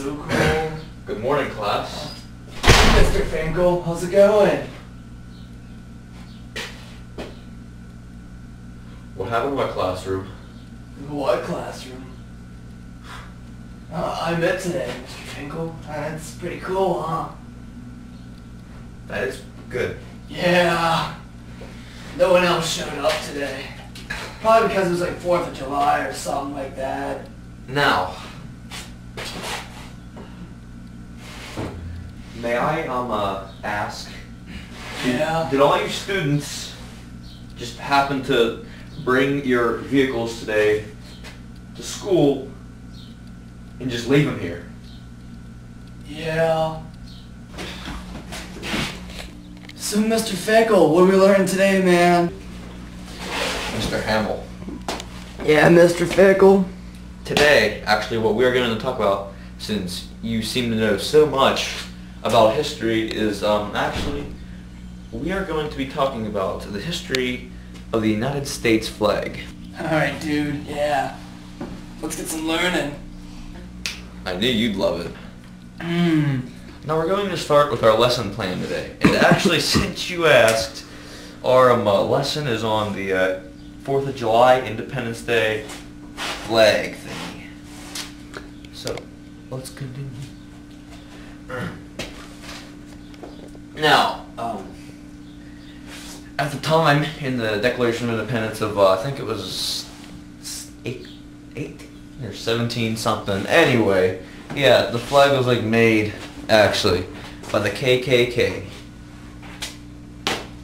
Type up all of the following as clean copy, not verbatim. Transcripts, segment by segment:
so cool. Good morning, class. Mr. Finkle, how's it going? What happened to my classroom? What classroom? I met today, Mr. Finkle. That's pretty cool, huh? That is good. Yeah. No one else showed up today. Probably because it was like 4th of July or something like that. Now, may I ask? Yeah. Did all you students just happen to bring your vehicles today to school and just leave them here? Yeah. So, Mr. Finkle, what did we learn today, man? Mr. Hamill. Yeah, Mr. Finkle. Today, actually, what we're going to talk about, since you seem to know so much about history, is actually we are going to be talking about the history of the United States flag. Alright, dude, yeah. Let's get some learning. I knew you'd love it. Now we're going to start with our lesson plan today. And actually, since you asked, our lesson is on the 4th of July Independence Day flag thingy. So, let's continue. Now, at the time in the Declaration of Independence of, I think it was 18 or 17 something. Anyway, yeah, the flag was like made, actually, by the KKK.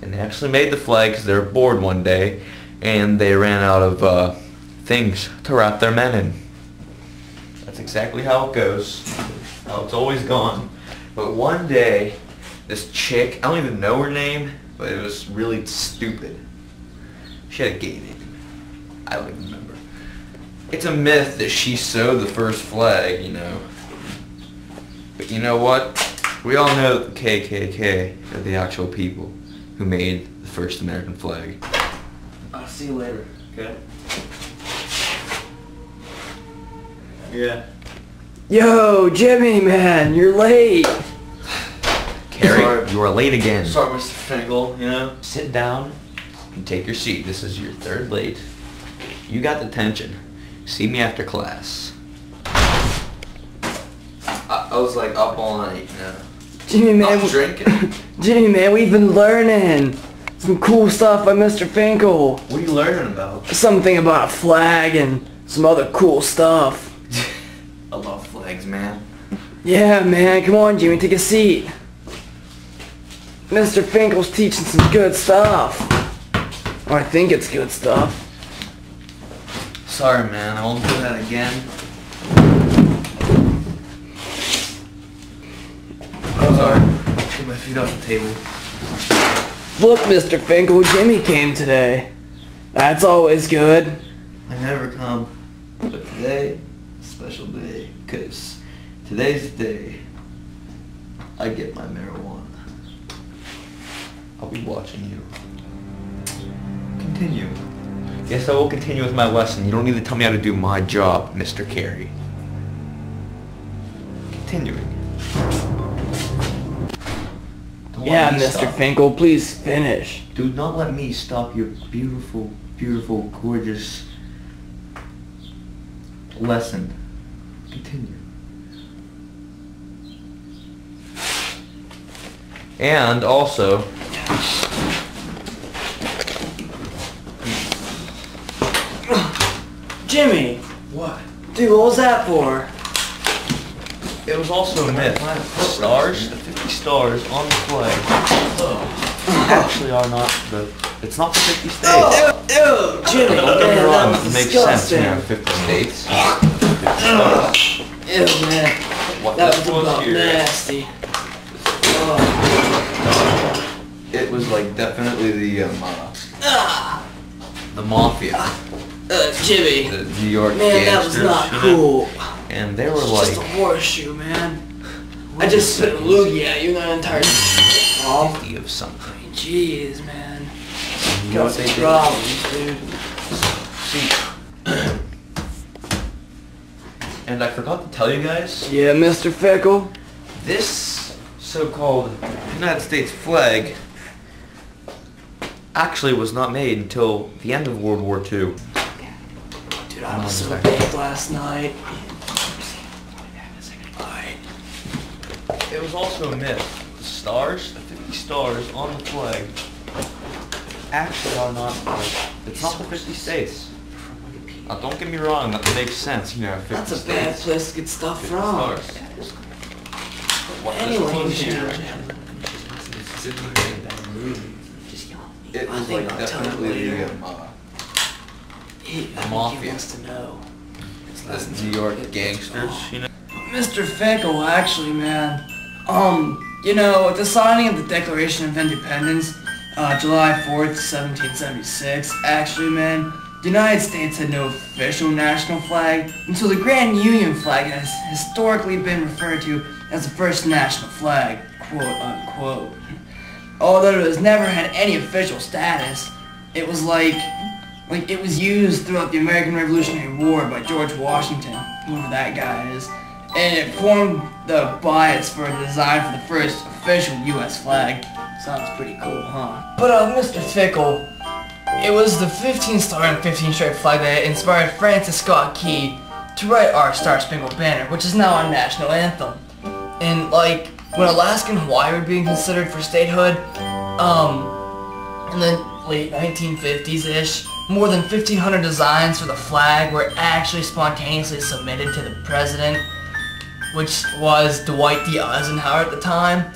And they actually made the flag because they were bored one day and they ran out of things to wrap their men in. That's exactly how it goes. How it's always gone. But one day, this chick, I don't even know her name, but it was really stupid. She had a gay name. I don't even remember. It's a myth that she sewed the first flag, you know. But you know what? We all know that the KKK are the actual people who made the first American flag. I'll see you later. Okay. Yeah. Yo, Jimmy, man, you're late. Carrie, you are late again. Sorry, Mr. Finkle, you know? Sit down and take your seat. This is your third late. You got detention. See me after class. I was like up all night, you know. Jimmy, man, I'm drinking. Jimmy, man, we've been learning some cool stuff by Mr. Finkle. What are you learning about? Something about a flag and some other cool stuff. I love flags, man. Yeah, man, come on, Jimmy, take a seat. Mr. Finkle's teaching some good stuff. Or I think it's good stuff. Sorry, man. I won't do that again. I'm sorry. Put my feet off the table. Look, Mr. Finkle, Jimmy came today. That's always good. I never come. But today, a special day. Because today's the day I get my marijuana. I'll be watching you. Continue. Yes, I will continue with my lesson. You don't need to tell me how to do my job, Mr. Carey. Continuing. Yeah, Mr. Finkle, please finish. Do not let me stop your beautiful, beautiful, gorgeous lesson. Continue. And also, Jimmy! what? Dude, what was that for? It was also a myth. The stars, the 50 stars on the flag, actually are not the. It's not the 50 states. Ew, Jimmy, Don't get me man, wrong. that It was makes sense. We disgusting. have 50 states. 50 stars. Ew, man. What That this was about here. nasty. Oh. It was like definitely the mafia, Jimmy. the New York Man, that was gangsters, not you know? cool. And they were It's like just a horseshoe, man. I just spit a loogie at you, that entire off. 50 of something. Jeez, man. You know Got what they some did? problems, dude. See, And I forgot to tell you guys, Yeah, Mr. Finkle? this so-called United States flag actually was not made until the end of World War II. Dude, I was so baked last night. Alright. It was also a myth. The stars, the 50 stars on the flag, actually are not, it's not the 50 states. Now don't get me wrong, that makes sense, you know, 50 That's a states. bad place to get stuff 50 from. stars. Anyway, It I was think like I'll tell definitely you later. the He mafia. wants to know. New York gangsters, you know. Mr. Finkle, actually, man. You know, at the signing of the Declaration of Independence, July 4th, 1776, actually, man, the United States had no official national flag until the Grand Union flag has historically been referred to as the first national flag, quote unquote. Although it has never had any official status, it was like it was used throughout the American Revolutionary War by George Washington, whoever that guy is, and it formed the bias for a design for the first official U.S. flag. Sounds pretty cool, huh? But Mr. Finkle, it was the 15-star and 15-stripe flag that inspired Francis Scott Key to write our Star Spangled Banner, which is now our national anthem. And like, when Alaska and Hawaii were being considered for statehood, in the late 1950s-ish, more than 1,500 designs for the flag were actually spontaneously submitted to the president, which was Dwight D. Eisenhower at the time.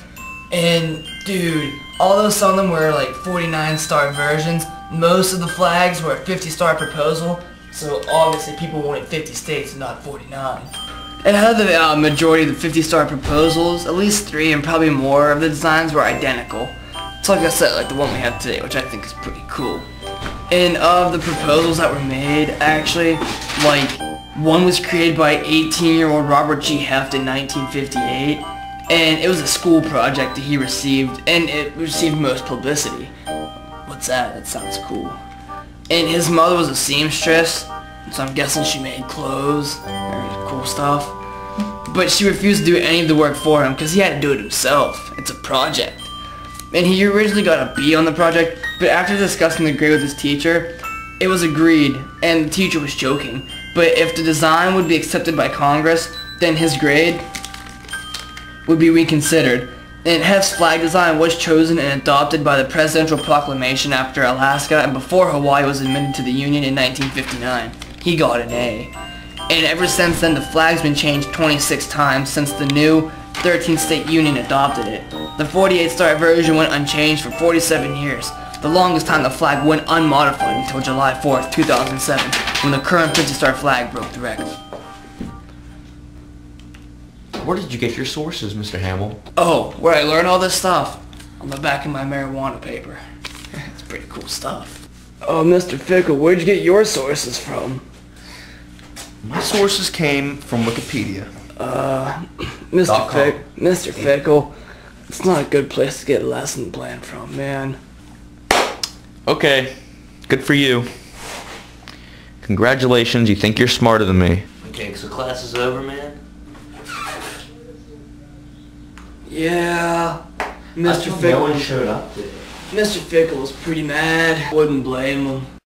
And dude, although some of them were like 49-star versions, most of the flags were a 50-star proposal, so obviously people wanted 50 states and not 49. And out of the majority of the 50-star proposals, at least 3 and probably more of the designs were identical. So like I said, like the one we have today, which I think is pretty cool. And of the proposals that were made, actually, like, one was created by 18-year-old Robert G. Heft in 1958, and it was a school project that he received, and it received most publicity. What's that? That sounds cool. And his mother was a seamstress, so I'm guessing she made clothes, or cool stuff. But she refused to do any of the work for him, because he had to do it himself. It's a project. And he originally got a B on the project, but after discussing the grade with his teacher, it was agreed, and the teacher was joking. But if the design would be accepted by Congress, then his grade would be reconsidered. And Heft's flag design was chosen and adopted by the presidential proclamation after Alaska and before Hawaii was admitted to the Union in 1959. He got an A. And ever since then, the flag's been changed 26 times since the new 13th state union adopted it. The 48-star version went unchanged for 47 years, the longest time the flag went unmodified until July 4th, 2007, when the current 50-star flag broke the record. Where did you get your sources, Mr. Hamill? Oh, where I learned all this stuff? On the back of my marijuana paper. It's pretty cool stuff. Oh, Mr. Finkle, where'd you get your sources from? My sources came from Wikipedia. Mr. Finkle, it's not a good place to get a lesson plan from, man. Okay, good for you. Congratulations, you think you're smarter than me. Okay, so class is over, man? Yeah, Mr. No one Finkle. showed up today. Mr. Finkle was pretty mad. Wouldn't blame him.